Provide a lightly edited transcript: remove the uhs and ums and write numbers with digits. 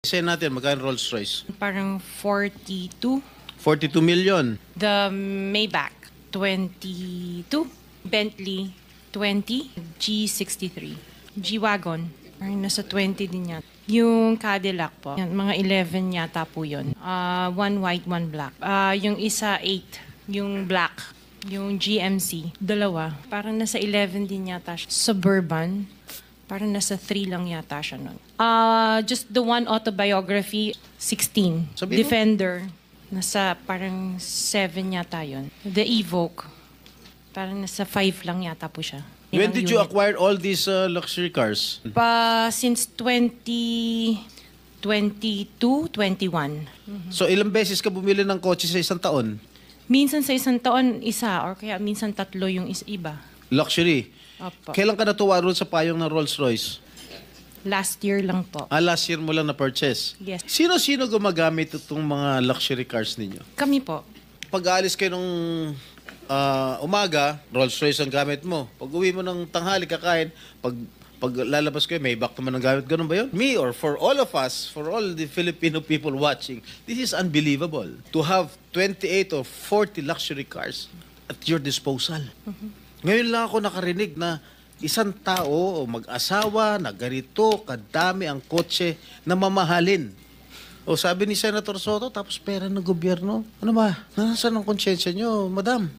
Say natin, magkano Rolls Royce? Parang 42. 42 million. The Maybach, 22. Bentley, 20. G63. G-Wagon, parang nasa 20 din yan. Yung Cadillac po, yan, mga 11 yata po yun. One white, one black. Yung isa, 8. Yung black. Yung GMC, 2. Parang nasa 11 din yata siya. Suburban, parang nasa 3 lang yata siya nun. Just the one autobiography, 16. Sabihin mo? Defender, nasa parang 7 yata yun. The Evoque, parang nasa 5 lang yata po siya. When Ilang did you unit. acquire all these luxury cars? Since 2022, 21. So ilang beses ka bumili ng kotse sa isang taon? Minsan sa isang taon, isa, or kaya minsan 3 yung iba. Luxury. Opo. Kailan ka natuwa roon sa payong ng Rolls Royce? Last year lang po. Last year mo lang na-purchase? Yes. Sino-sino gumagamit itong mga luxury cars ninyo? Kami po. Pag aalis kayo nung umaga, Rolls Royce ang gamit mo. Pag uwi mo ng tanghali, kakain, pag lalabas kayo, may back naman ang gamit. Ganun ba yun? Me or for all of us, for all the Filipino people watching, this is unbelievable. To have 28 or 40 luxury cars at your disposal. Ngayon lang ako nakarinig na isang tao o mag-asawa na ganito, kadami ang kotse na mamahalin. O sabi ni Senator Soto, tapos pera ng gobyerno. Ano ba? Nasaan ang konsyensya nyo, madam?